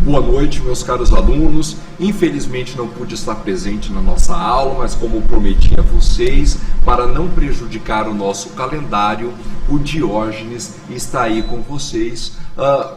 Boa noite, meus caros alunos. Infelizmente não pude estar presente na nossa aula, mas como prometi a vocês, para não prejudicar o nosso calendário, o Diógenes está aí com vocês,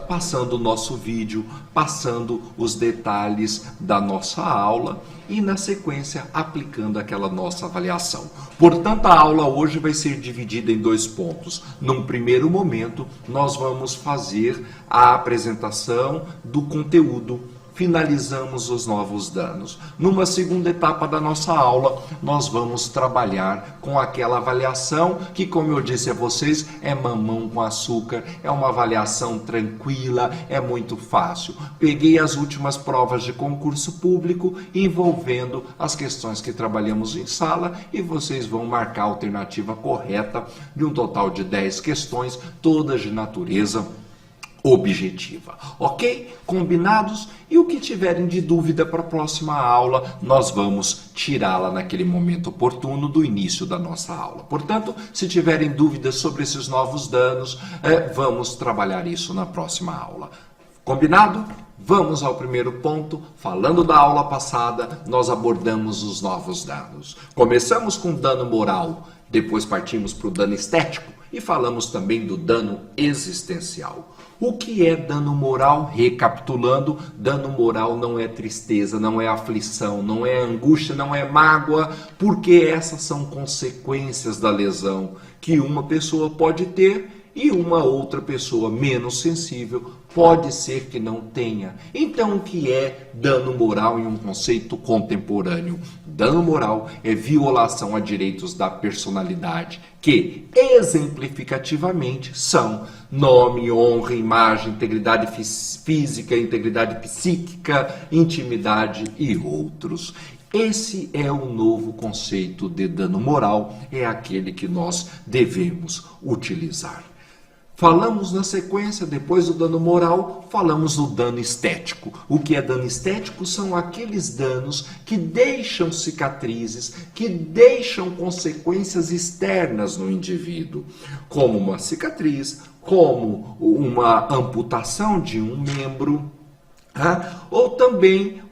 passando o nosso vídeo, passando os detalhes da nossa aula e, na sequência, aplicando aquela nossa avaliação. Portanto, a aula hoje vai ser dividida em dois pontos. Num primeiro momento, nós vamos fazer a apresentação do conteúdo. Finalizamos os novos danos. Numa segunda etapa da nossa aula, nós vamos trabalhar com aquela avaliação que, como eu disse a vocês, é mamão com açúcar, é uma avaliação tranquila, é muito fácil. Peguei as últimas provas de concurso público envolvendo as questões que trabalhamos em sala e vocês vão marcar a alternativa correta de um total de 10 questões, todas de natureza objetiva, ok? Combinados? E o que tiverem de dúvida para a próxima aula, nós vamos tirá-la naquele momento oportuno do início da nossa aula. Portanto, se tiverem dúvidas sobre esses novos danos, vamos trabalhar isso na próxima aula. Combinado? Vamos ao primeiro ponto. Falando da aula passada, nós abordamos os novos danos. Começamos com dano moral, depois partimos para o dano estético e falamos também do dano existencial. O que é dano moral? Recapitulando, dano moral não é tristeza, não é aflição, não é angústia, não é mágoa, porque essas são consequências da lesão que uma pessoa pode ter e uma outra pessoa menos sensível pode ser que não tenha. Então, o que é dano moral em um conceito contemporâneo? Dano moral é violação a direitos da personalidade, que, exemplificativamente, são nome, honra, imagem, integridade física, integridade psíquica, intimidade e outros. Esse é o novo conceito de dano moral, é aquele que nós devemos utilizar. Falamos na sequência, depois do dano moral, falamos do dano estético. O que é dano estético? São aqueles danos que deixam cicatrizes, que deixam consequências externas no indivíduo, como uma cicatriz, como uma amputação de um membro, ou também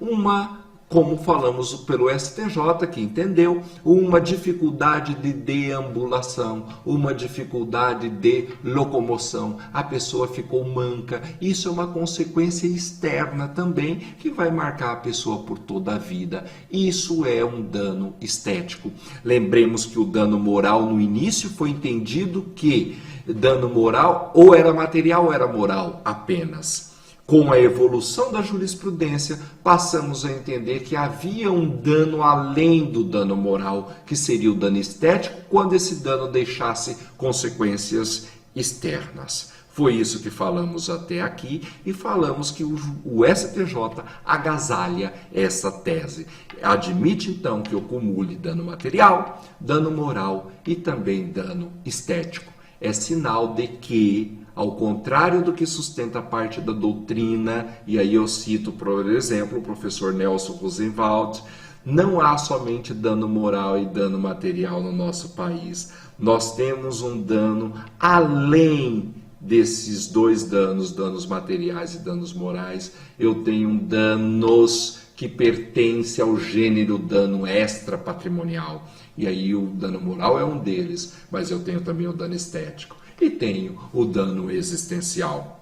como falamos pelo STJ, que entendeu, uma dificuldade de deambulação, uma dificuldade de locomoção. A pessoa ficou manca. Isso é uma consequência externa também, que vai marcar a pessoa por toda a vida. Isso é um dano estético. Lembremos que o dano moral no início foi entendido que dano moral ou era material ou era moral apenas. Com a evolução da jurisprudência, passamos a entender que havia um dano além do dano moral, que seria o dano estético, quando esse dano deixasse consequências externas. Foi isso que falamos até aqui e falamos que o STJ agasalha essa tese. Admite, então, que eu acumule dano material, dano moral e também dano estético. É sinal de que, ao contrário do que sustenta parte da doutrina, e aí eu cito, por exemplo, o professor Nelson Rosenwald, não há somente dano moral e dano material no nosso país. Nós temos um dano além desses dois danos, danos materiais e danos morais. Eu tenho danos que pertencem ao gênero dano extrapatrimonial. E aí o dano moral é um deles, mas eu tenho também o dano estético. E tenho o dano existencial.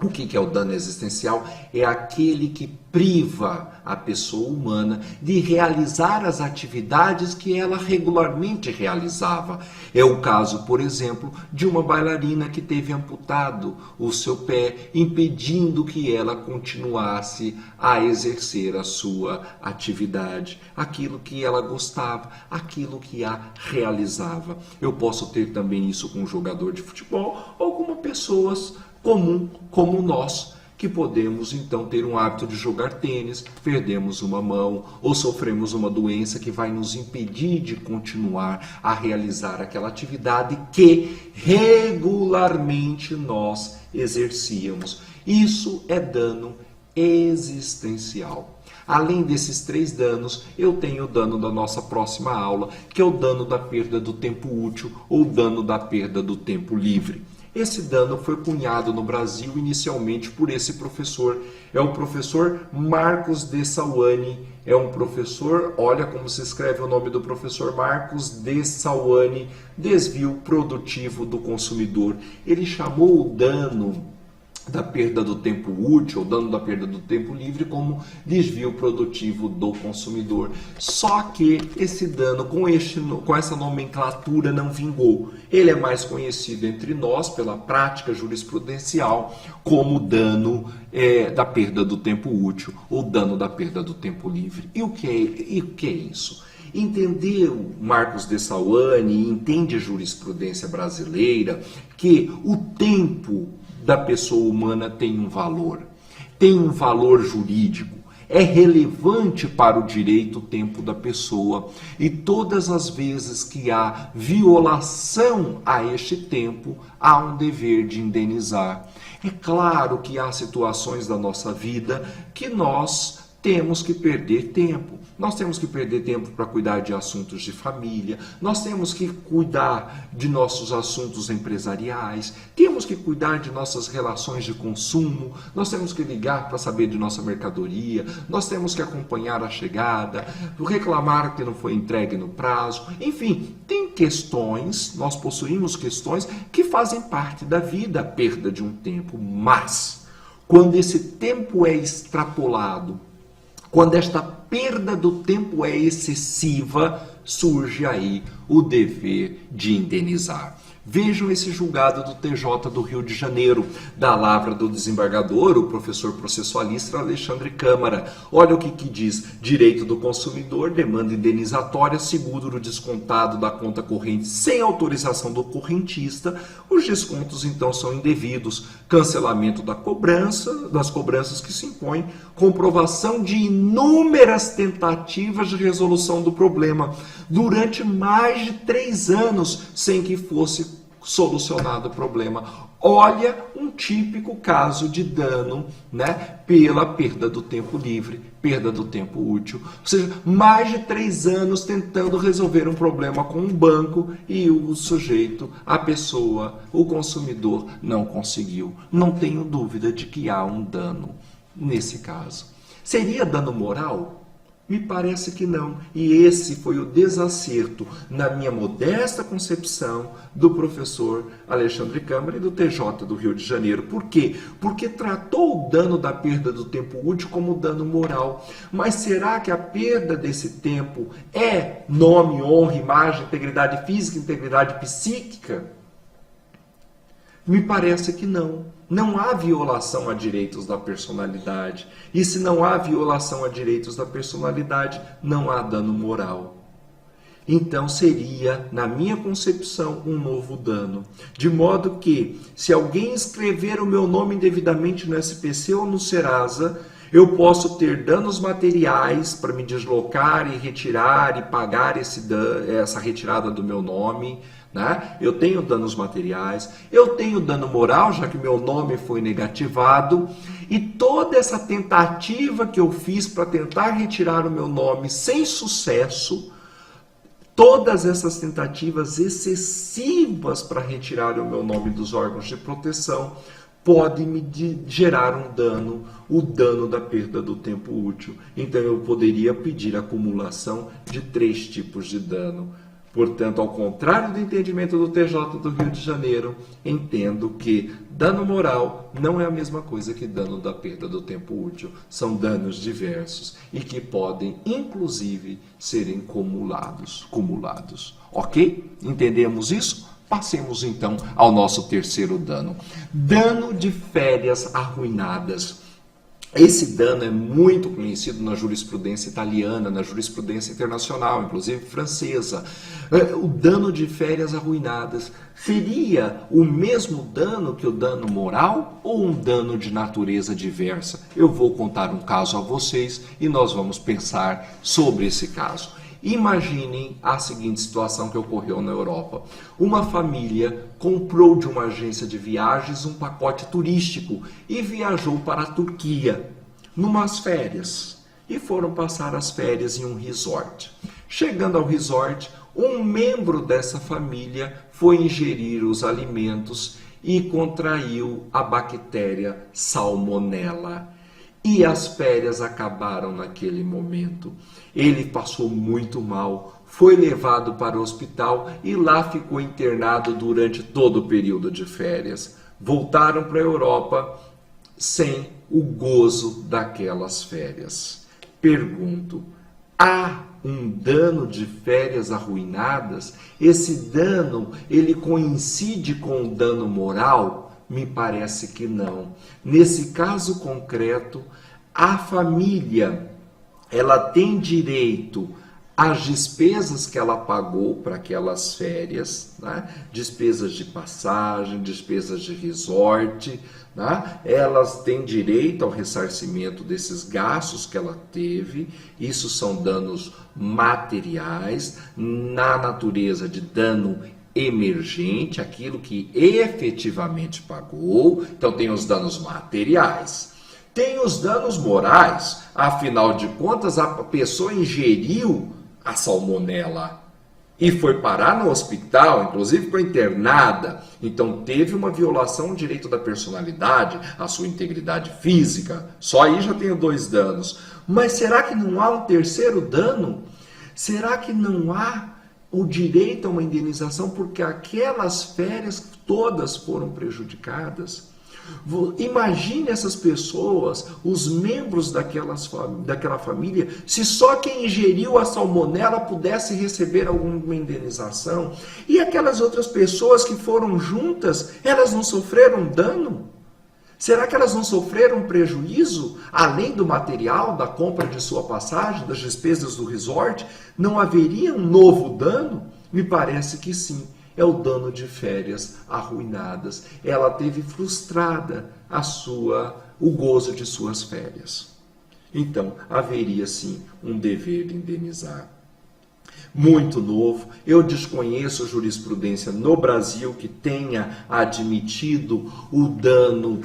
O que é o dano existencial? É aquele que priva a pessoa humana de realizar as atividades que ela regularmente realizava. É o caso, por exemplo, de uma bailarina que teve amputado o seu pé, impedindo que ela continuasse a exercer a sua atividade, aquilo que ela gostava, aquilo que a realizava. Eu posso ter também isso com um jogador de futebol ou com pessoas comum como nós, que podemos então ter um hábito de jogar tênis, perdemos uma mão ou sofremos uma doença que vai nos impedir de continuar a realizar aquela atividade que regularmente nós exercíamos. Isso é dano existencial. Além desses 3 danos, eu tenho o dano da nossa próxima aula, que é o dano da perda do tempo útil ou dano da perda do tempo livre. Esse dano foi cunhado no Brasil inicialmente por esse professor. É o professor Marcos de Sauani. É um professor, olha como se escreve o nome do professor, Marcos de Sauani, desvio produtivo do consumidor. Ele chamou o dano da perda do tempo útil, ou dano da perda do tempo livre, como desvio produtivo do consumidor. Só que esse dano, com essa nomenclatura, não vingou. Ele é mais conhecido entre nós, pela prática jurisprudencial, como dano da perda do tempo útil, ou dano da perda do tempo livre. E o que é isso? Entendeu Marcos de Sauani, entende a jurisprudência brasileira, que o tempo da pessoa humana tem um valor jurídico, é relevante para o direito o tempo da pessoa, e todas as vezes que há violação a este tempo, há um dever de indenizar. É claro que há situações da nossa vida que nós temos que perder tempo. Nós temos que perder tempo para cuidar de assuntos de família, nós temos que cuidar de nossos assuntos empresariais, temos que cuidar de nossas relações de consumo, nós temos que ligar para saber de nossa mercadoria, nós temos que acompanhar a chegada, reclamar que não foi entregue no prazo. Enfim, tem questões, nós possuímos questões que fazem parte da vida, a perda de um tempo, mas quando esse tempo é extrapolado, quando esta perda do tempo é excessiva, surge aí o dever de indenizar. Vejam esse julgado do TJ do Rio de Janeiro, da lavra do desembargador, o professor processualista Alexandre Câmara. Olha o que diz: direito do consumidor, demanda indenizatória, seguro descontado da conta corrente sem autorização do correntista. Os descontos então são indevidos, cancelamento das cobranças que se impõem, comprovação de inúmeras tentativas de resolução do problema durante mais de 3 anos sem que fosse solucionado o problema. Olha um típico caso de dano, pela perda do tempo livre, perda do tempo útil. Ou seja, mais de 3 anos tentando resolver um problema com um banco e o sujeito, a pessoa, o consumidor não conseguiu. Não tenho dúvida de que há um dano nesse caso. Seria dano moral? Me parece que não. E esse foi o desacerto, na minha modesta concepção, do professor Alexandre Câmara e do TJ do Rio de Janeiro. Por quê? Porque tratou o dano da perda do tempo útil como dano moral. Mas será que a perda desse tempo é nome, honra, imagem, integridade física, integridade psíquica? Me parece que não. Não há violação a direitos da personalidade. E se não há violação a direitos da personalidade, não há dano moral. Então seria, na minha concepção, um novo dano. De modo que, se alguém escrever o meu nome indevidamente no SPC ou no Serasa, eu posso ter danos materiais para me deslocar e retirar e pagar essa retirada do meu nome. Eu tenho danos materiais, eu tenho dano moral, já que meu nome foi negativado, e toda essa tentativa que eu fiz para tentar retirar o meu nome sem sucesso, todas essas tentativas excessivas para retirar o meu nome dos órgãos de proteção, podem me gerar um dano, o dano da perda do tempo útil. Então eu poderia pedir acumulação de 3 tipos de dano. Portanto, ao contrário do entendimento do TJ do Rio de Janeiro, entendo que dano moral não é a mesma coisa que dano da perda do tempo útil. São danos diversos e que podem, inclusive, serem cumulados. Ok? Entendemos isso? Passemos, então, ao nosso terceiro dano. Dano de férias arruinadas. Esse dano é muito conhecido na jurisprudência italiana, na jurisprudência internacional, inclusive francesa. O dano de férias arruinadas seria o mesmo dano que o dano moral ou um dano de natureza diversa? Eu vou contar um caso a vocês e nós vamos pensar sobre esse caso. Imaginem a seguinte situação que ocorreu na Europa. Uma família comprou de uma agência de viagens um pacote turístico e viajou para a Turquia, numas férias, e foram passar as férias em um resort. Chegando ao resort, um membro dessa família foi ingerir os alimentos e contraiu a bactéria Salmonella. E as férias acabaram naquele momento. Ele passou muito mal, foi levado para o hospital e lá ficou internado durante todo o período de férias. Voltaram para a Europa sem o gozo daquelas férias. Pergunto, há um dano de férias arruinadas? Esse dano, ele coincide com o dano moral? Me parece que não. Nesse caso concreto, a família, ela tem direito às despesas que ela pagou para aquelas férias, né? Despesas de passagem, despesas de resort, né? Elas têm direito ao ressarcimento desses gastos que ela teve. Isso são danos materiais, na natureza de dano emergente, aquilo que efetivamente pagou. Então tem os danos materiais. Tem os danos morais, afinal de contas a pessoa ingeriu a salmonela e foi parar no hospital, inclusive ficou internada, então teve uma violação do direito da personalidade, a sua integridade física, só aí já tenho 2 danos. Mas será que não há um terceiro dano? Será que não há o direito a uma indenização porque aquelas férias todas foram prejudicadas? Imagine essas pessoas, os membros daquela família, se só quem ingeriu a salmonela pudesse receber alguma indenização. E aquelas outras pessoas que foram juntas, elas não sofreram dano? Será que elas não sofreram prejuízo? Além do material, da compra de sua passagem, das despesas do resort, não haveria um novo dano? Me parece que sim. É o dano de férias arruinadas. Ela teve frustrada o gozo de suas férias. Então, haveria sim um dever de indenizar. Muito novo, eu desconheço jurisprudência no Brasil que tenha admitido o dano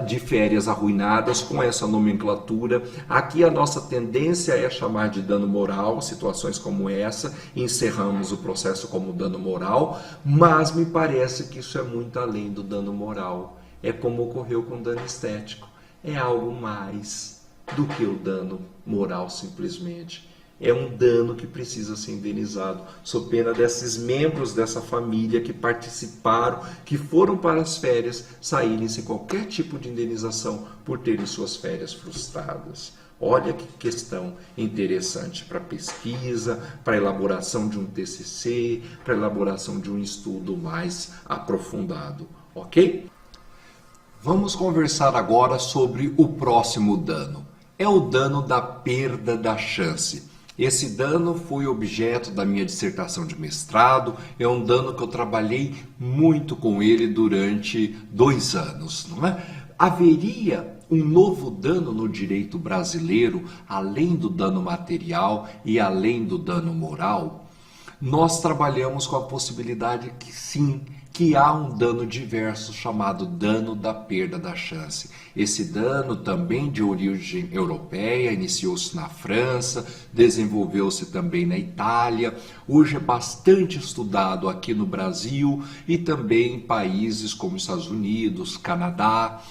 de férias arruinadas com essa nomenclatura. Aqui a nossa tendência é chamar de dano moral, situações como essa, encerramos o processo como dano moral, mas me parece que isso é muito além do dano moral. É como ocorreu com o dano estético, é algo mais do que o dano moral simplesmente. É um dano que precisa ser indenizado, sob pena desses membros dessa família que participaram, que foram para as férias, saírem sem qualquer tipo de indenização por terem suas férias frustradas. Olha que questão interessante para pesquisa, para elaboração de um TCC, para elaboração de um estudo mais aprofundado, ok? Vamos conversar agora sobre o próximo dano. É o dano da perda da chance. Esse dano foi objeto da minha dissertação de mestrado, é um dano que eu trabalhei muito com ele durante 2 anos, não é? Haveria um novo dano no direito brasileiro, além do dano material e além do dano moral? Nós trabalhamos com a possibilidade que sim, que há um dano diverso chamado dano da perda da chance. Esse dano também de origem europeia, iniciou-se na França, desenvolveu-se também na Itália, hoje é bastante estudado aqui no Brasil e também em países como Estados Unidos, Canadá.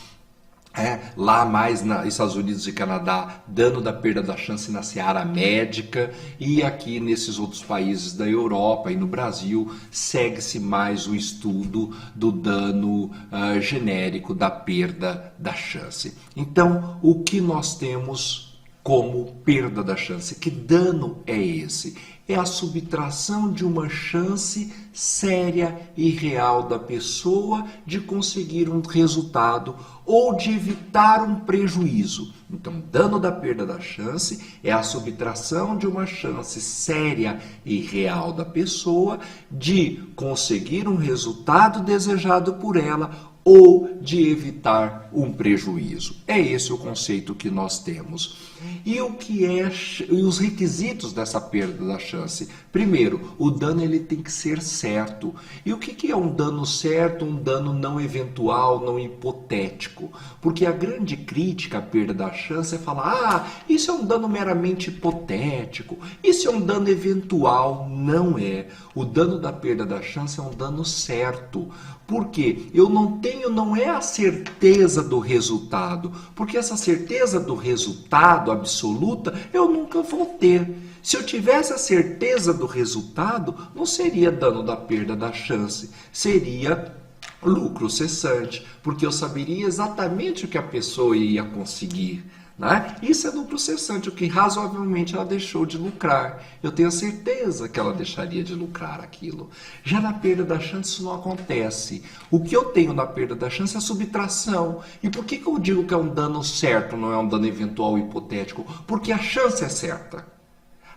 Lá mais nos Estados Unidos e Canadá, dano da perda da chance na seara médica, e aqui nesses outros países da Europa e no Brasil segue-se mais o estudo do dano genérico da perda da chance. Então, o que nós temos como perda da chance? Que dano é esse? É a subtração de uma chance séria e real da pessoa de conseguir um resultado ou de evitar um prejuízo. Então, dano da perda da chance é a subtração de uma chance séria e real da pessoa de conseguir um resultado desejado por ela ou de evitar um prejuízo. É esse o conceito que nós temos. E os requisitos dessa perda da chance? Primeiro, o dano ele tem que ser certo. E o que é um dano certo, um dano não eventual, não hipotético? Porque a grande crítica à perda da chance é falar: isso é um dano meramente hipotético, isso é um dano eventual. Não é. O dano da perda da chance é um dano certo. Por quê? Eu não tenho tenho não é a certeza do resultado, porque essa certeza do resultado absoluta eu nunca vou ter. Se eu tivesse a certeza do resultado, não seria dano da perda da chance, seria lucro cessante, porque eu saberia exatamente o que a pessoa ia conseguir. Né? Isso é lucro cessante, o que razoavelmente ela deixou de lucrar. Eu tenho certeza que ela deixaria de lucrar aquilo. Já na perda da chance isso não acontece. O que eu tenho na perda da chance é a subtração. E por que eu digo que é um dano certo, não é um dano eventual hipotético? Porque a chance é certa.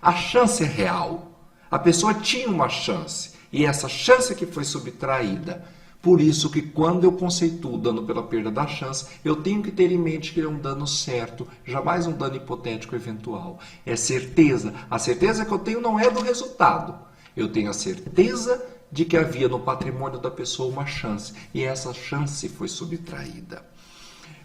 A chance é real. A pessoa tinha uma chance. E essa chance que foi subtraída. Por isso que quando eu conceituo o dano pela perda da chance, eu tenho que ter em mente que ele é um dano certo, jamais um dano hipotético eventual. É certeza. A certeza que eu tenho não é do resultado. Eu tenho a certeza de que havia no patrimônio da pessoa uma chance. E essa chance foi subtraída.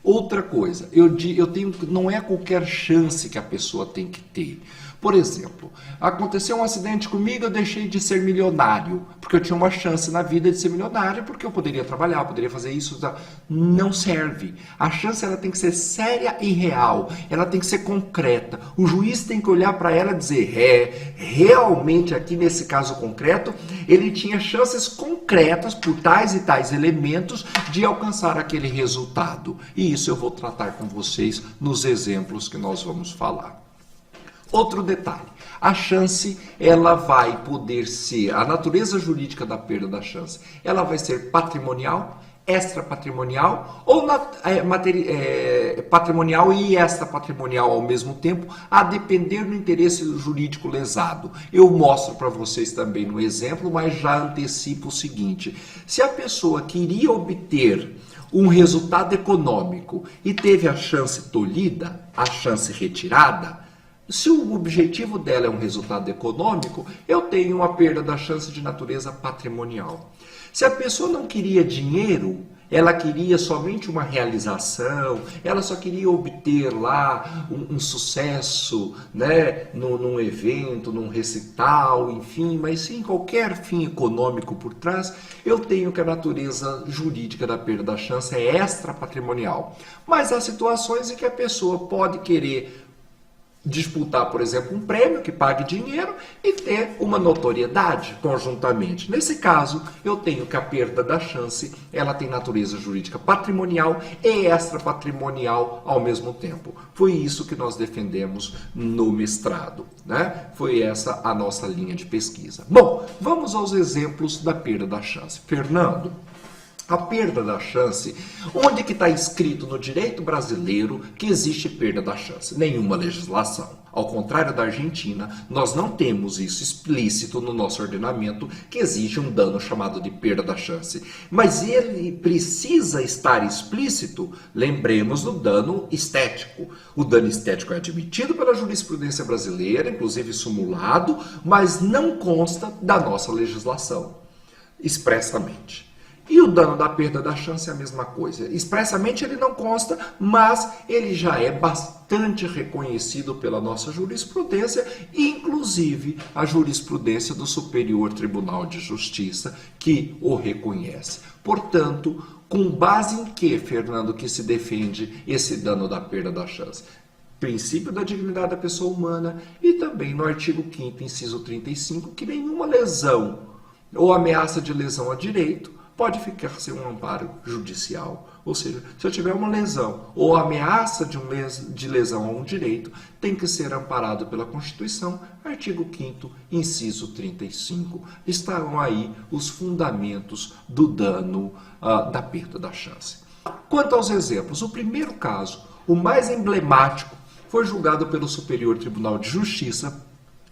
Outra coisa, eu tenho, não é qualquer chance que a pessoa tem que ter. Por exemplo, aconteceu um acidente comigo, eu deixei de ser milionário, porque eu tinha uma chance na vida de ser milionário, porque eu poderia trabalhar, eu poderia fazer isso. Não serve. A chance ela tem que ser séria e real, ela tem que ser concreta. O juiz tem que olhar para ela e dizer, realmente aqui nesse caso concreto, ele tinha chances concretas por tais e tais elementos de alcançar aquele resultado. E isso eu vou tratar com vocês nos exemplos que nós vamos falar. Outro detalhe, a chance, ela vai poder ser, a natureza jurídica da perda da chance, ela vai ser patrimonial, extrapatrimonial ou patrimonial e extrapatrimonial ao mesmo tempo, a depender do interesse jurídico lesado. Eu mostro para vocês também no exemplo, mas já antecipo o seguinte, se a pessoa queria obter um resultado econômico e teve a chance tolhida, a chance retirada, se o objetivo dela é um resultado econômico, eu tenho uma perda da chance de natureza patrimonial. Se a pessoa não queria dinheiro, ela queria somente uma realização, ela só queria obter lá um sucesso, né, num evento, num recital, enfim, mas sim qualquer fim econômico por trás, eu tenho que a natureza jurídica da perda da chance é extrapatrimonial. Mas há situações em que a pessoa pode querer disputar, por exemplo, um prêmio que pague dinheiro e ter uma notoriedade conjuntamente. Nesse caso, eu tenho que a perda da chance, ela tem natureza jurídica patrimonial e extrapatrimonial ao mesmo tempo. Foi isso que nós defendemos no mestrado, né? Foi essa a nossa linha de pesquisa. Bom, vamos aos exemplos da perda da chance. Fernando, a perda da chance, onde que está escrito no direito brasileiro que existe perda da chance? Nenhuma legislação. Ao contrário da Argentina, nós não temos isso explícito no nosso ordenamento, que existe um dano chamado de perda da chance. Mas ele precisa estar explícito, lembremos do dano estético. O dano estético é admitido pela jurisprudência brasileira, inclusive simulado, mas não consta da nossa legislação, expressamente. E o dano da perda da chance é a mesma coisa. Expressamente ele não consta, mas ele já é bastante reconhecido pela nossa jurisprudência, inclusive a jurisprudência do Superior Tribunal de Justiça, que o reconhece. Portanto, com base em que, Fernando, que se defende esse dano da perda da chance? Princípio da dignidade da pessoa humana e também no artigo 5º, inciso 35, que nenhuma lesão ou ameaça de lesão a direito pode ficar sem um amparo judicial. Ou seja, se eu tiver uma lesão ou ameaça de lesão a um direito, tem que ser amparado pela Constituição, artigo 5º, inciso 35. Estão aí os fundamentos do dano da perda da chance. Quanto aos exemplos, o primeiro caso, o mais emblemático, foi julgado pelo Superior Tribunal de Justiça,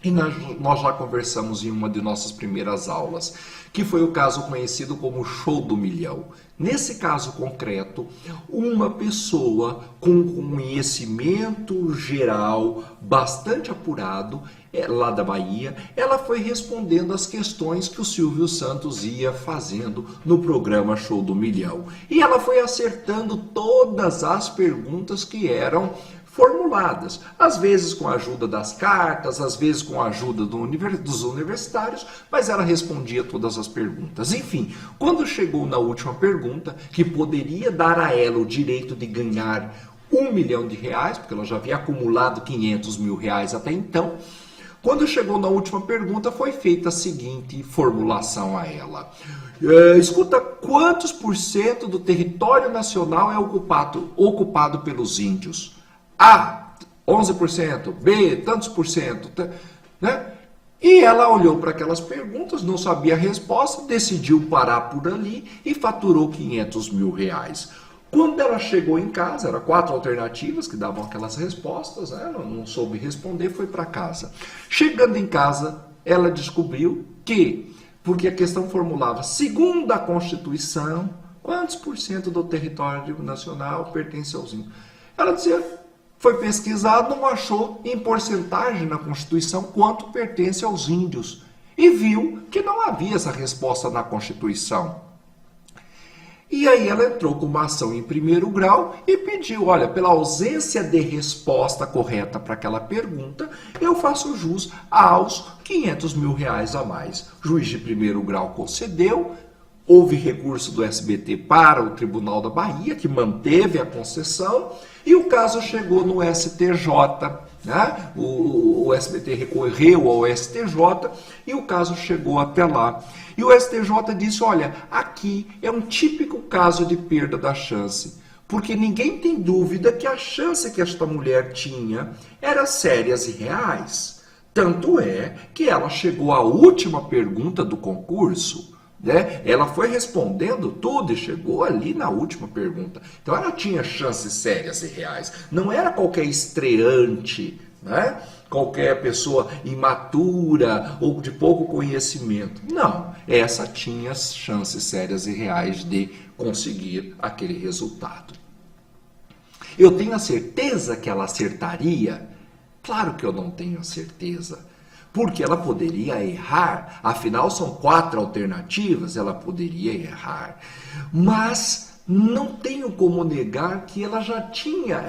e nós já conversamos em uma de nossas primeiras aulas, que foi o caso conhecido como show do milhão. Nesse caso concreto, uma pessoa com conhecimento geral bastante apurado, lá da Bahia, ela foi respondendo as questões que o Silvio Santos ia fazendo no programa Show do Milhão. E ela foi acertando todas as perguntas que eram formuladas, às vezes com a ajuda das cartas, às vezes com a ajuda dos universitários, mas ela respondia todas as perguntas. Enfim, quando chegou na última pergunta, que poderia dar a ela o direito de ganhar R$1 milhão, porque ela já havia acumulado R$500 mil até então, quando chegou na última pergunta, foi feita a seguinte formulação a ela. Escuta, quantos % do território nacional é ocupado pelos índios? A, 11%, B, tantos por cento, né? E ela olhou para aquelas perguntas, não sabia a resposta, decidiu parar por ali e faturou R$500 mil. Quando ela chegou em casa, eram 4 alternativas que davam aquelas respostas, né? Não soube responder, foi para casa. Chegando em casa, ela descobriu que, porque a questão formulava, segundo a Constituição, quantos por cento do território nacional pertence aos índios? Ela dizia, foi pesquisado, não achou em porcentagem na Constituição quanto pertence aos índios. E viu que não havia essa resposta na Constituição. E aí ela entrou com uma ação em primeiro grau e pediu, olha, pela ausência de resposta correta para aquela pergunta, eu faço jus aos R$500 mil a mais. O juiz de primeiro grau concedeu, houve recurso do SBT para o Tribunal da Bahia, que manteve a concessão, e o caso chegou no STJ, né? O SBT recorreu ao STJ e o caso chegou até lá. E o STJ disse, olha, aqui é um típico caso de perda da chance, porque ninguém tem dúvida que a chance que esta mulher tinha era sérias e reais. Tanto é que ela chegou à última pergunta do concurso, né? Ela foi respondendo tudo e chegou ali na última pergunta. Então ela tinha chances sérias e reais. Não era qualquer estreante, né? Qualquer pessoa imatura ou de pouco conhecimento. Não, essa tinha chances sérias e reais de conseguir aquele resultado. Eu tenho a certeza que ela acertaria? Claro que eu não tenho a certeza. Porque ela poderia errar, afinal são 4 alternativas, ela poderia errar. Mas não tenho como negar que ela tinha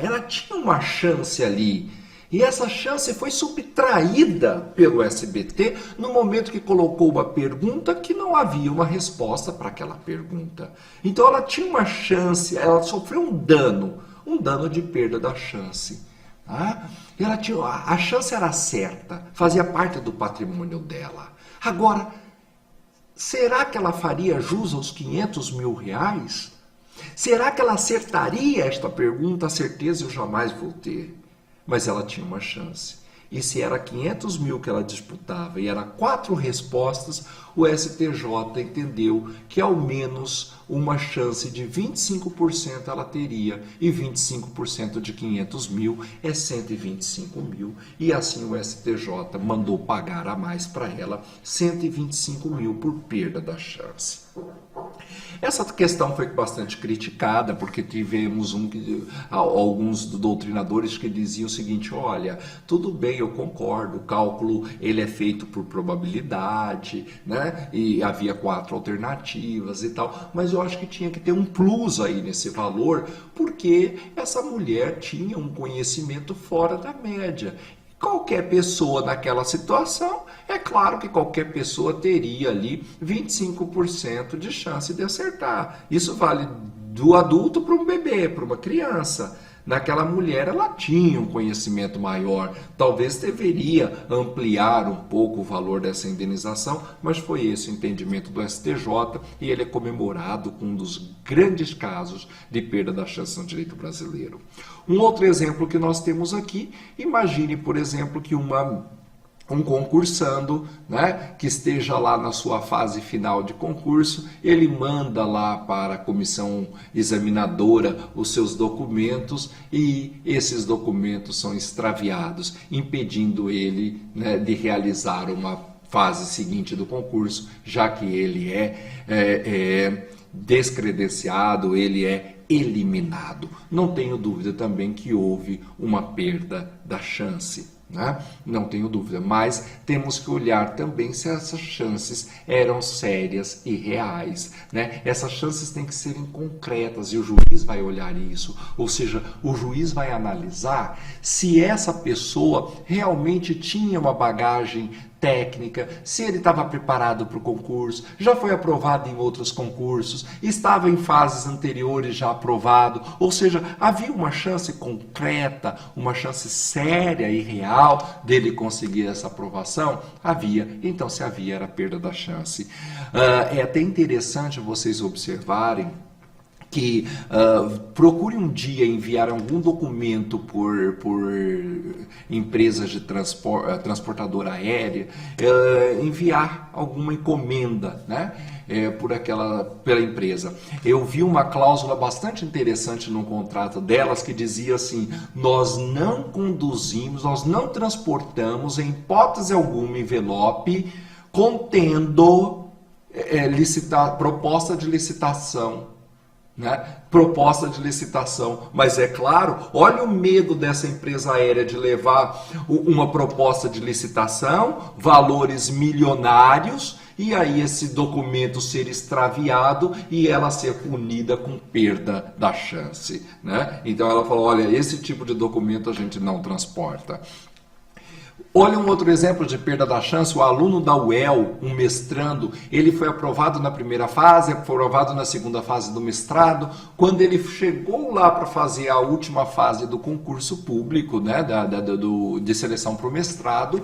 uma chance ali. E essa chance foi subtraída pelo SBT no momento que colocou uma pergunta que não havia uma resposta para aquela pergunta. Então ela tinha uma chance, ela sofreu um dano de perda da chance. A chance era certa, fazia parte do patrimônio dela. Agora, será que ela faria jus aos R$500 mil? Será que ela acertaria esta pergunta? A certeza eu jamais vou ter. Mas ela tinha uma chance. E se era R$500 mil que ela disputava e era 4 respostas, o STJ entendeu que ao menos uma chance de 25% ela teria, e 25% de R$500 mil é R$125 mil, e assim o STJ mandou pagar a mais para ela R$125 mil por perda da chance. Essa questão foi bastante criticada, porque tivemos alguns doutrinadores que diziam o seguinte, olha, tudo bem, eu concordo, o cálculo ele é feito por probabilidade, né? E havia 4 alternativas e tal, mas eu acho que tinha que ter um plus aí nesse valor, porque essa mulher tinha um conhecimento fora da média. Qualquer pessoa naquela situação, é claro que qualquer pessoa teria ali 25% de chance de acertar. Isso vale do adulto para um bebê, para uma criança. Naquela mulher, ela tinha um conhecimento maior. Talvez deveria ampliar um pouco o valor dessa indenização, mas foi esse o entendimento do STJ e ele é comemorado com um dos grandes casos de perda da chance no direito brasileiro. Um outro exemplo que nós temos aqui, imagine, por exemplo, que um concursando, né, que esteja lá na sua fase final de concurso, ele manda lá para a comissão examinadora os seus documentos e esses documentos são extraviados, impedindo ele, né, de realizar uma fase seguinte do concurso, já que ele é descredenciado, ele é eliminado. Não tenho dúvida também que houve uma perda da chance, né? Não tenho dúvida, mas temos que olhar também se essas chances eram sérias e reais, né? Essas chances têm que serem concretas e o juiz vai olhar isso, ou seja, o juiz vai analisar se essa pessoa realmente tinha uma bagagem técnica, se ele estava preparado para o concurso, já foi aprovado em outros concursos, estava em fases anteriores já aprovado, ou seja, havia uma chance concreta, uma chance séria e real dele conseguir essa aprovação? Havia. Então, se havia, era perda da chance. É até interessante vocês observarem que procure um dia enviar algum documento por empresas de transportadora aérea, enviar alguma encomenda, né? Pela empresa. Eu vi uma cláusula bastante interessante no contrato delas que dizia assim: nós não conduzimos, nós não transportamos em hipótese alguma envelope contendo proposta de licitação. Né? Proposta de licitação, mas é claro, olha o medo dessa empresa aérea de levar uma proposta de licitação, valores milionários, e aí esse documento ser extraviado e ela ser punida com perda da chance, né? Então ela falou, olha, esse tipo de documento a gente não transporta. Olha um outro exemplo de perda da chance, o aluno da UEL, um mestrando, ele foi aprovado na primeira fase, aprovado na segunda fase do mestrado. Quando ele chegou lá para fazer a última fase do concurso público, né, de seleção para o mestrado,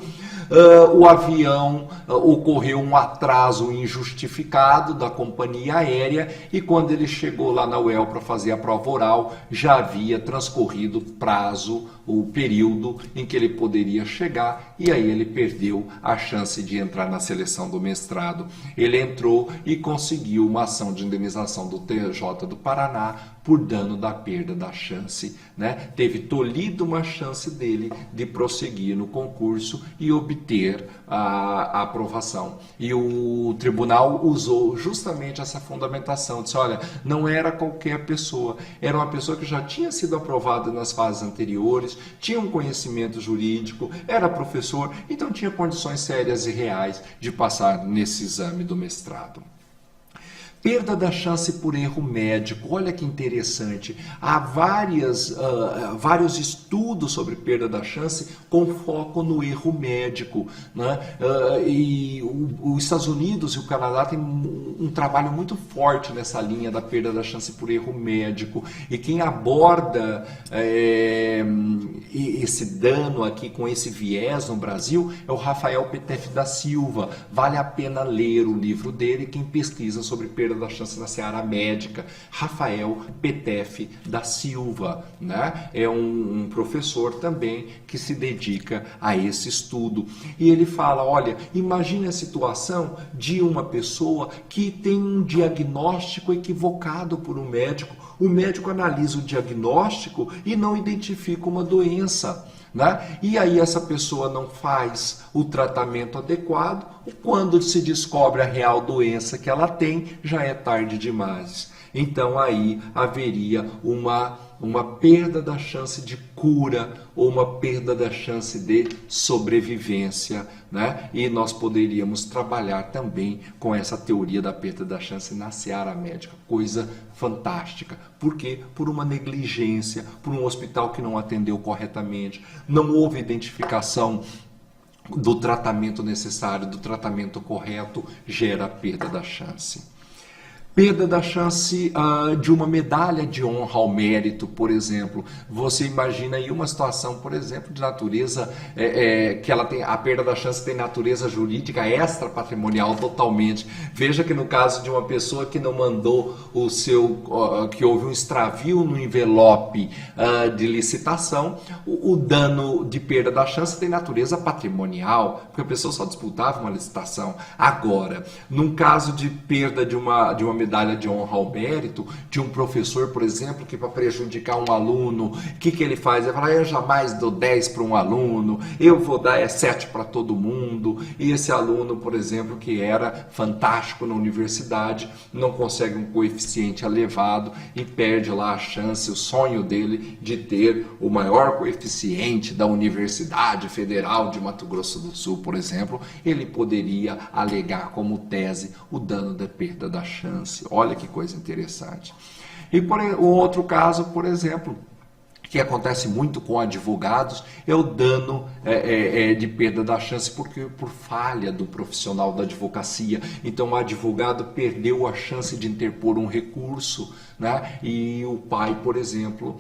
o avião ocorreu um atraso injustificado da companhia aérea e quando ele chegou lá na UEL para fazer a prova oral, já havia transcorrido o prazo, o período em que ele poderia chegar e aí ele perdeu a chance de entrar na seleção do mestrado. Ele entrou e conseguiu uma ação de indenização do TJ do Paraná por dano da perda da chance, né? Teve tolhido uma chance dele de prosseguir no concurso e obter a aprovação. E o tribunal usou justamente essa fundamentação, disse, olha, não era qualquer pessoa, era uma pessoa que já tinha sido aprovada nas fases anteriores, tinha um conhecimento jurídico, era professor, então tinha condições sérias e reais de passar nesse exame do mestrado. Perda da chance por erro médico, olha que interessante, há vários estudos sobre perda da chance com foco no erro médico, né? E os Estados Unidos e o Canadá têm um trabalho muito forte nessa linha da perda da chance por erro médico, e quem aborda esse dano aqui com esse viés no Brasil é o Rafael Petef da Silva. Vale a pena ler o livro dele, quem pesquisa sobre perda da chance na seara médica, Rafael Petef da Silva, né? É um professor também que se dedica a esse estudo. E ele fala, olha, imagine a situação de uma pessoa que tem um diagnóstico equivocado por um médico. O médico analisa o diagnóstico e não identifica uma doença, né? E aí essa pessoa não faz o tratamento adequado, quando se descobre a real doença que ela tem, já é tarde demais. Então aí haveria uma perda da chance de cura ou uma perda da chance de sobrevivência, né? E nós poderíamos trabalhar também com essa teoria da perda da chance na seara médica, coisa fantástica. Por quê? Por uma negligência, por um hospital que não atendeu corretamente, não houve identificação do tratamento necessário, do tratamento correto, gera perda da chance. Perda da chance de uma medalha de honra ao mérito, por exemplo. Você imagina aí uma situação, por exemplo, de natureza que ela tem, a perda da chance tem natureza jurídica extra-patrimonial totalmente. Veja que no caso de uma pessoa que não mandou que houve um extravio no envelope de licitação, o dano de perda da chance tem natureza patrimonial, porque a pessoa só disputava uma licitação. Agora, num caso de perda de uma medalha de honra ao mérito de um professor, por exemplo, que para prejudicar um aluno, o que ele faz? Ele fala, eu jamais dou 10 para um aluno, eu vou dar 7 para todo mundo. E esse aluno, por exemplo, que era fantástico na universidade, não consegue um coeficiente elevado e perde lá a chance, o sonho dele de ter o maior coeficiente da Universidade Federal de Mato Grosso do Sul, por exemplo. Ele poderia alegar como tese o dano da perda da chance. Olha que coisa interessante. E o outro caso, por exemplo, que acontece muito com advogados, é o dano de perda da chance por falha do profissional da advocacia. Então o advogado perdeu a chance de interpor um recurso, né? E o pai, por exemplo,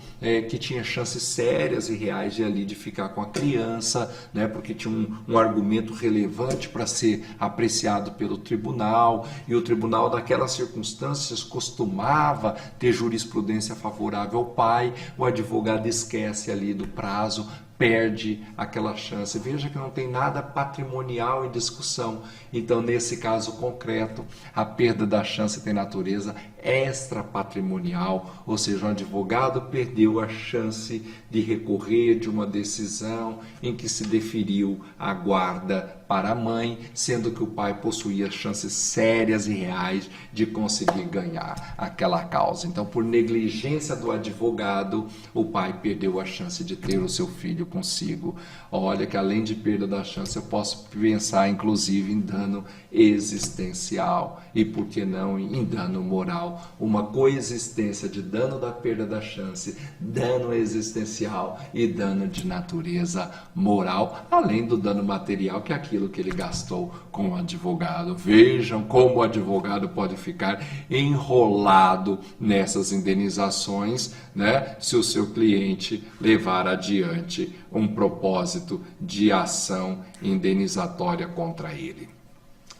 que tinha chances sérias e reais de ficar com a criança, né? Porque tinha um argumento relevante para ser apreciado pelo tribunal, e o tribunal naquelas circunstâncias costumava ter jurisprudência favorável ao pai. O advogado esquece ali do prazo, perde aquela chance. Veja que não tem nada patrimonial em discussão. Então, nesse caso concreto, a perda da chance tem natureza extrapatrimonial, ou seja, um advogado perdeu a chance de recorrer de uma decisão em que se deferiu a guarda para a mãe, sendo que o pai possuía chances sérias e reais de conseguir ganhar aquela causa. Então, por negligência do advogado, o pai perdeu a chance de ter o seu filho consigo. Olha que além de perda da chance, eu posso pensar inclusive em dano existencial e, por que não, em dano moral. Uma coexistência de dano da perda da chance, dano existencial e dano de natureza moral, além do dano material, que é aquilo que ele gastou com o advogado. Vejam como o advogado pode ficar enrolado nessas indenizações, né? Se o seu cliente levar adiante um propósito de ação indenizatória contra ele.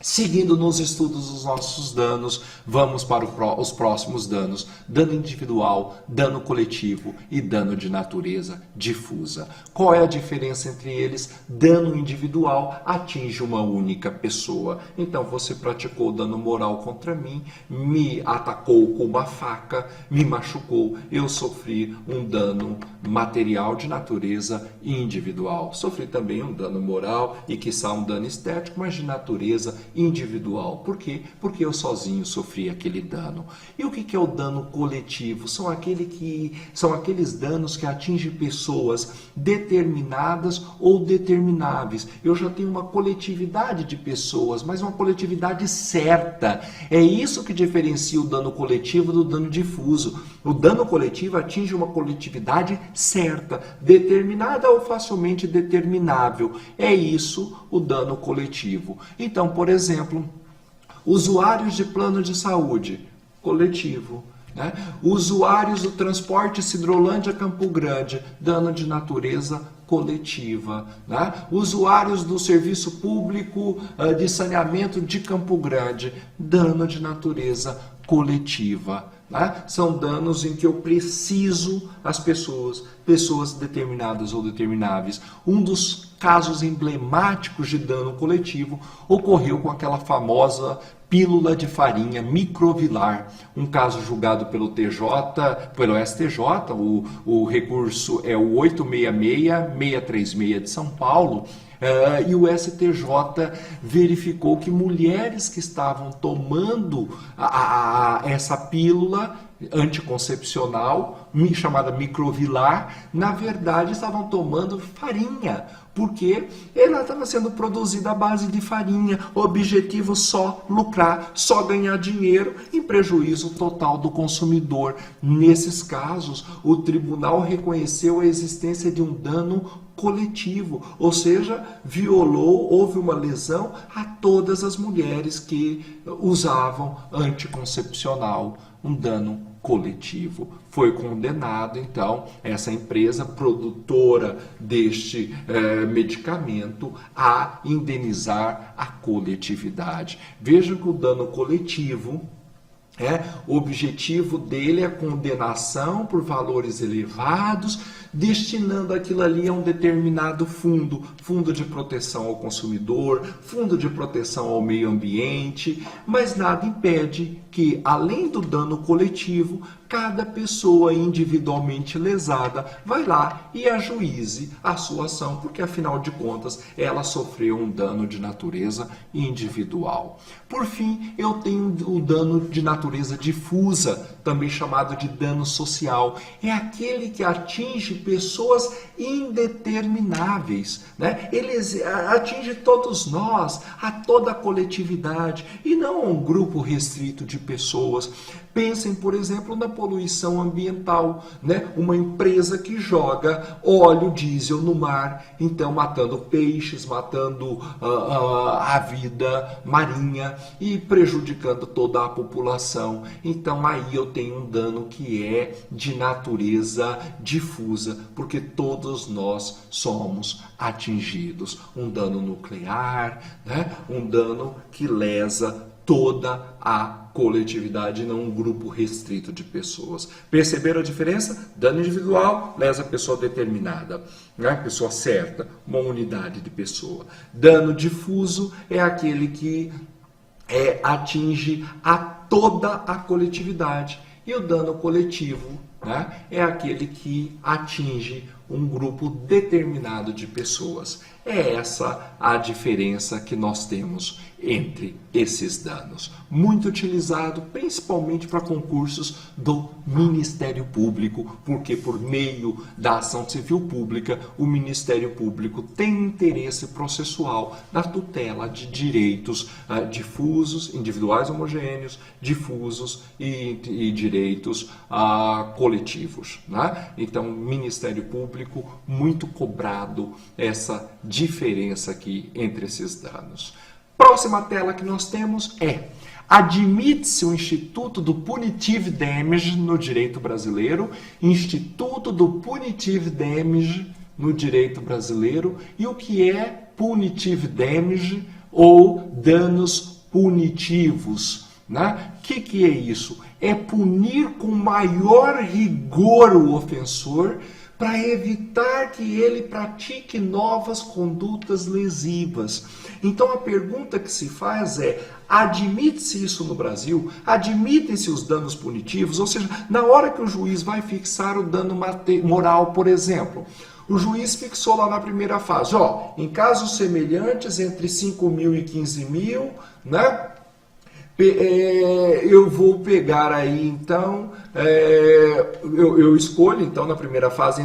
Seguindo nos estudos dos nossos danos, vamos para os próximos danos: dano individual, dano coletivo e dano de natureza difusa. Qual é a diferença entre eles? Dano individual atinge uma única pessoa. Então você praticou dano moral contra mim, me atacou com uma faca, me machucou, eu sofri um dano material de natureza individual. Sofri também um dano moral e quiçá um dano estético, mas de natureza individual. Por quê? Porque eu sozinho sofri aquele dano. E o que é o dano coletivo? São aqueles danos que atingem pessoas determinadas ou determináveis. Eu já tenho uma coletividade de pessoas, mas uma coletividade certa. É isso que diferencia o dano coletivo do dano difuso. O dano coletivo atinge uma coletividade certa, determinada ou facilmente determinável. É isso o dano coletivo. Então, por exemplo, usuários de plano de saúde, coletivo, né? Usuários do transporte Sidrolândia-Campo Grande, dano de natureza coletiva, né? Usuários do serviço público de saneamento de Campo Grande, dano de natureza coletiva. Né? São danos em que eu preciso as pessoas determinadas ou determináveis. Um dos casos emblemáticos de dano coletivo ocorreu com aquela famosa pílula de farinha microvilar, um caso julgado pelo STJ, o recurso é o 866-636 de São Paulo. E o STJ verificou que mulheres que estavam tomando essa pílula anticoncepcional, chamada microvilar, na verdade estavam tomando farinha, porque ela estava sendo produzida à base de farinha, objetivo só lucrar, só ganhar dinheiro, em prejuízo total do consumidor. Nesses casos, o tribunal reconheceu a existência de um dano coletivo, ou seja, houve uma lesão a todas as mulheres que usavam anticoncepcional, um dano coletivo. Foi condenado, então, essa empresa produtora deste medicamento a indenizar a coletividade. Vejam que o dano coletivo, o objetivo dele é a condenação por valores elevados destinando aquilo ali a um determinado fundo, fundo de proteção ao consumidor, fundo de proteção ao meio ambiente, mas nada impede que, além do dano coletivo, cada pessoa individualmente lesada vai lá e ajuize a sua ação, porque afinal de contas ela sofreu um dano de natureza individual. Por fim, eu tenho o dano de natureza difusa, também chamado de dano social. É aquele que atinge pessoas indetermináveis, né? Ele atinge todos nós, a toda a coletividade, e não a um grupo restrito de pessoas. Pensem, por exemplo, na poluição ambiental, né? Uma empresa que joga óleo diesel no mar, então matando peixes, matando a vida marinha e prejudicando toda a população. Então aí eu tenho um dano que é de natureza difusa, porque todos nós somos atingidos. Um dano nuclear, né? Um dano que lesa toda a coletividade, não um grupo restrito de pessoas. Perceberam a diferença? Dano individual lesa a pessoa determinada, né? Pessoa certa, uma unidade de pessoa. Dano difuso é aquele que atinge a toda a coletividade. E o dano coletivo, né, é aquele que atinge um grupo determinado de pessoas. É essa a diferença que nós temos entre esses danos. Muito utilizado principalmente para concursos do Ministério Público, porque por meio da ação civil pública, o Ministério Público tem interesse processual na tutela de direitos difusos, individuais homogêneos, difusos e direitos coletivos, né? Então, Ministério Público, muito cobrado essa diferença aqui entre esses danos. Próxima tela que nós temos é: admite-se o Instituto do Punitive Damage no direito brasileiro, Instituto do Punitive Damage no direito brasileiro. E o que é Punitive Damage ou danos punitivos, né? O que é isso? É punir com maior rigor o ofensor para evitar que ele pratique novas condutas lesivas. Então a pergunta que se faz é: admite-se isso no Brasil? Admitem-se os danos punitivos? Ou seja, na hora que o juiz vai fixar o dano moral, por exemplo, o juiz fixou lá na primeira fase, em casos semelhantes entre 5 mil e 15 mil, né? Eu vou pegar aí, então, eu escolho, então, na primeira fase,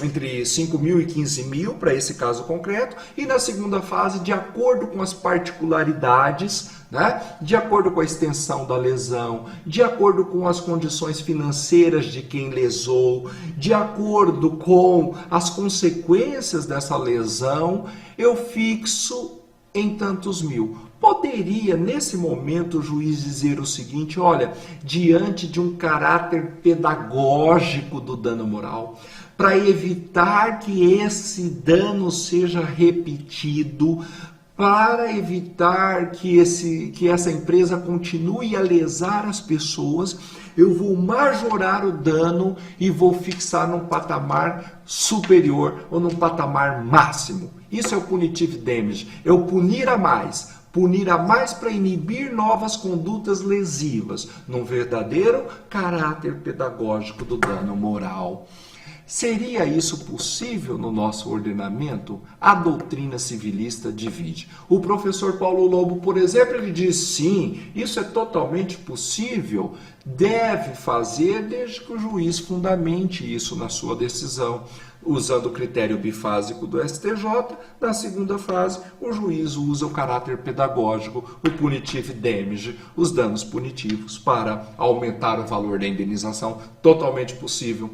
entre 5 mil e 15 mil, para esse caso concreto, e na segunda fase, de acordo com as particularidades, né, de acordo com a extensão da lesão, de acordo com as condições financeiras de quem lesou, de acordo com as consequências dessa lesão, eu fixo em tantos mil. Poderia, nesse momento, o juiz dizer o seguinte: olha, diante de um caráter pedagógico do dano moral, para evitar que esse dano seja repetido, para evitar que essa empresa continue a lesar as pessoas, eu vou majorar o dano e vou fixar num patamar superior ou num patamar máximo. Isso é o punitive damage, é o punir a mais para inibir novas condutas lesivas, num verdadeiro caráter pedagógico do dano moral. Seria isso possível no nosso ordenamento? A doutrina civilista divide. O professor Paulo Lobo, por exemplo, ele diz sim, isso é totalmente possível, deve fazer desde que o juiz fundamente isso na sua decisão. Usando o critério bifásico do STJ, na segunda fase, o juiz usa o caráter pedagógico, o punitive damage, os danos punitivos, para aumentar o valor da indenização, totalmente possível.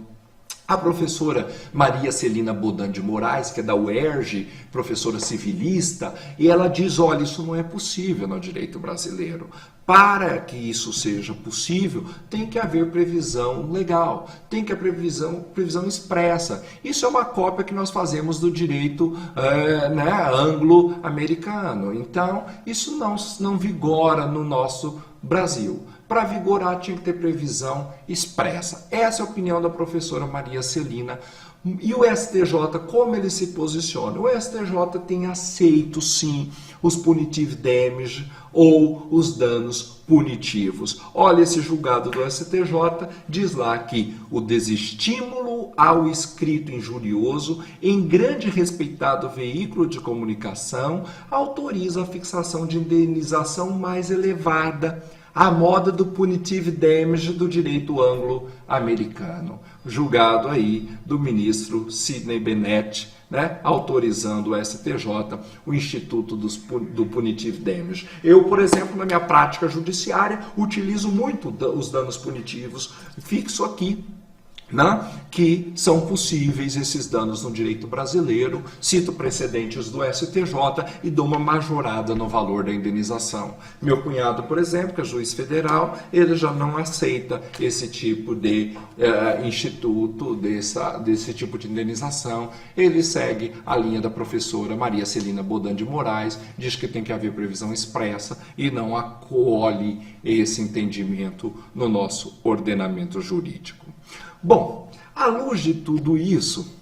A professora Maria Celina Bodan de Moraes, que é da UERJ, professora civilista, e ela diz, olha, isso não é possível no direito brasileiro. Para que isso seja possível, tem que haver previsão legal, tem que haver previsão expressa. Isso é uma cópia que nós fazemos do direito anglo-americano. Então, isso não vigora no nosso Brasil. Para vigorar tinha que ter previsão expressa. Essa é a opinião da professora Maria Celina. E o STJ, como ele se posiciona? O STJ tem aceito, sim, os punitive damage ou os danos punitivos. Olha, esse julgado do STJ diz lá que o desestímulo ao escrito injurioso em grande respeitado veículo de comunicação autoriza a fixação de indenização mais elevada, à moda do punitive damage do direito anglo-americano. Julgado aí do ministro Sidney Bennett, né, autorizando o STJ, o Instituto do Punitive Damage. Eu, por exemplo, na minha prática judiciária, utilizo muito os danos punitivos, fixo aqui, né, que são possíveis esses danos no direito brasileiro, cito precedentes do STJ e dou uma majorada no valor da indenização. Meu cunhado, por exemplo, que é juiz federal, ele já não aceita esse tipo de instituto, desse tipo de indenização. Ele segue a linha da professora Maria Celina Bodan de Moraes, diz que tem que haver previsão expressa e não acolhe esse entendimento no nosso ordenamento jurídico. Bom, à luz de tudo isso,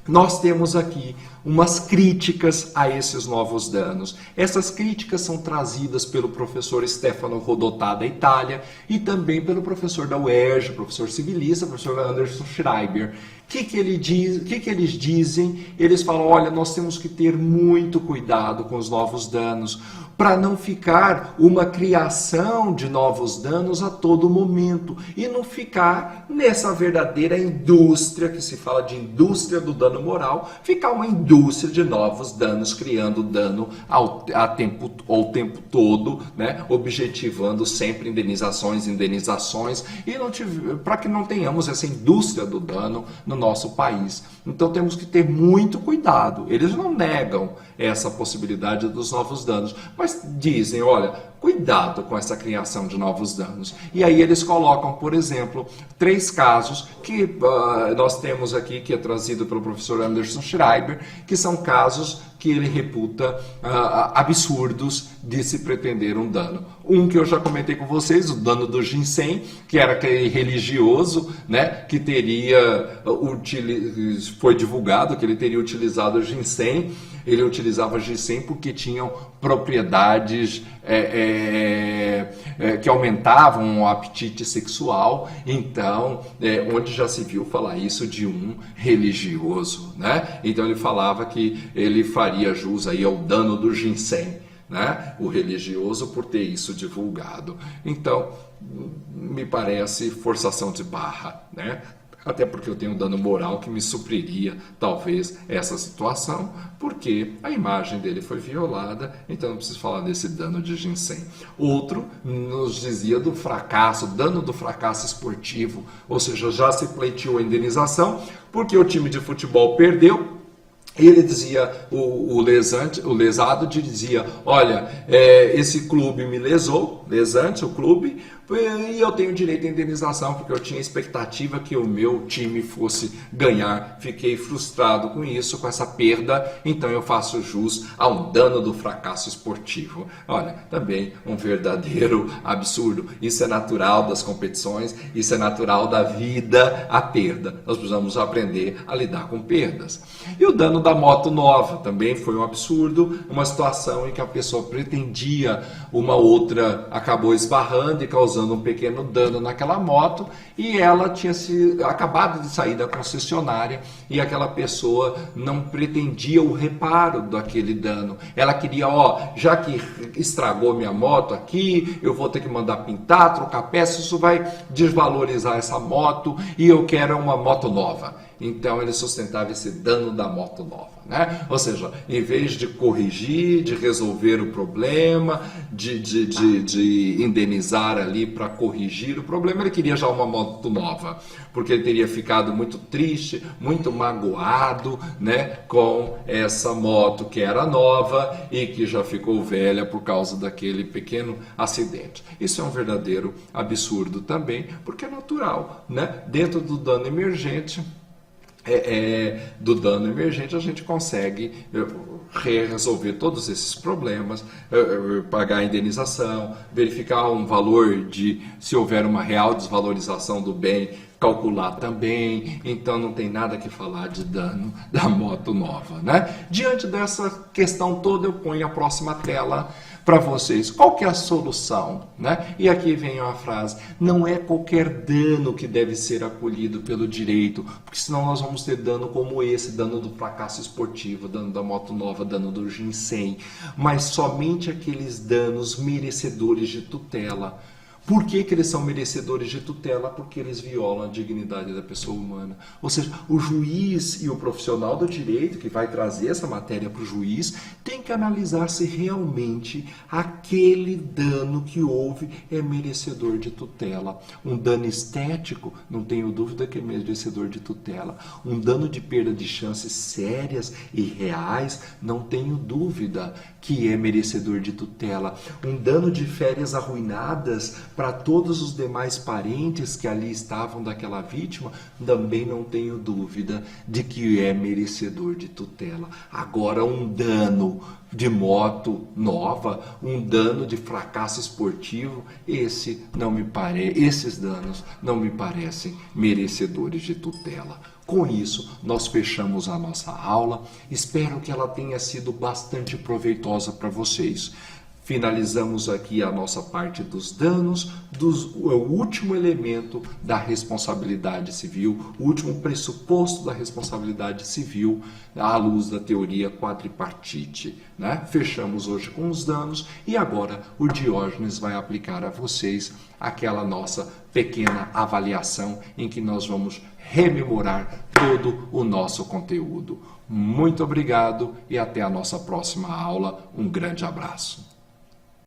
nós temos aqui umas críticas a esses novos danos. Essas críticas são trazidas pelo professor Stefano Rodotà da Itália e também pelo professor da UERJ, professor civilista, professor Anderson Schreiber. O que eles dizem? Eles falam, olha, nós temos que ter muito cuidado com os novos danos, para não ficar uma criação de novos danos a todo momento e não ficar nessa verdadeira indústria, que se fala de indústria do dano moral, ficar uma indústria de novos danos, criando dano ao tempo todo, né? Objetivando sempre indenizações, e para que não tenhamos essa indústria do dano no nosso país. Então temos que ter muito cuidado. Eles não negam essa possibilidade dos novos danos, mas dizem, olha, cuidado com essa criação de novos danos. E aí eles colocam, por exemplo, 3 casos que nós temos aqui, que é trazido pelo professor Anderson Schreiber, que são casos que ele reputa absurdos de se pretender um dano. Um que eu já comentei com vocês, o dano do ginseng, que era aquele religioso, né, que foi divulgado que ele teria utilizado o ginseng. Ele utilizava ginseng porque tinham propriedades que aumentavam o apetite sexual. Então, onde já se viu falar isso de um religioso, né? Então ele falava que ele faria jus aí ao dano do ginseng, né? O religioso, por ter isso divulgado. Então, me parece forçação de barra, né? Até porque eu tenho um dano moral que me supriria, talvez, essa situação, porque a imagem dele foi violada, então não preciso falar desse dano de ginseng. Outro nos dizia do fracasso, dano do fracasso esportivo, ou seja, já se pleiteou a indenização, porque o time de futebol perdeu. Ele dizia, o lesado dizia, olha, esse clube me lesou, lesante, o clube, e eu tenho direito à indenização porque eu tinha expectativa que o meu time fosse ganhar. Fiquei frustrado com isso, com essa perda, então eu faço jus ao dano do fracasso esportivo. Olha, também um verdadeiro absurdo. Isso é natural das competições, isso é natural da vida, a perda. Nós precisamos aprender a lidar com perdas. E o dano da moto nova também foi um absurdo, uma situação em que a pessoa pretendia uma outra, acabou esbarrando e causando um pequeno dano naquela moto, e ela tinha acabado de sair da concessionária e aquela pessoa não pretendia o reparo daquele dano. Ela queria, já que estragou minha moto aqui, eu vou ter que mandar pintar, trocar peça, isso vai desvalorizar essa moto e eu quero uma moto nova. Então ele sustentava esse dano da moto nova, né? Ou seja, em vez de corrigir, de resolver o problema, de indenizar ali para corrigir o problema, ele queria já uma moto nova, porque ele teria ficado muito triste, muito magoado, né, com essa moto que era nova e que já ficou velha por causa daquele pequeno acidente. Isso é um verdadeiro absurdo também, porque é natural, né? Dentro do dano emergente, do dano emergente, a gente consegue resolver todos esses problemas, pagar a indenização, verificar um valor de, se houver uma real desvalorização do bem, calcular também. Então não tem nada que falar de dano da moto nova, né? Diante dessa questão toda, eu ponho a próxima tela para vocês. Qual que é a solução, né? E aqui vem uma frase: não é qualquer dano que deve ser acolhido pelo direito, porque senão nós vamos ter dano como esse, dano do fracasso esportivo, dano da moto nova, dano do ginseng, mas somente aqueles danos merecedores de tutela. Por que eles são merecedores de tutela? Porque eles violam a dignidade da pessoa humana. Ou seja, o juiz e o profissional do direito que vai trazer essa matéria para o juiz tem que analisar se realmente aquele dano que houve é merecedor de tutela. Um dano estético, não tenho dúvida que é merecedor de tutela. Um dano de perda de chances sérias e reais, não tenho dúvida que é merecedor de tutela. Um dano de férias arruinadas para todos os demais parentes que ali estavam daquela vítima, também não tenho dúvida de que é merecedor de tutela. Agora, um dano de moto nova, um dano de fracasso esportivo, esses danos não me parecem merecedores de tutela. Com isso, nós fechamos a nossa aula. Espero que ela tenha sido bastante proveitosa para vocês. Finalizamos aqui a nossa parte dos danos, o último elemento da responsabilidade civil, o último pressuposto da responsabilidade civil à luz da teoria quadripartite, né? Fechamos hoje com os danos e agora o Diógenes vai aplicar a vocês aquela nossa pequena avaliação em que nós vamos rememorar todo o nosso conteúdo. Muito obrigado e até a nossa próxima aula. Um grande abraço.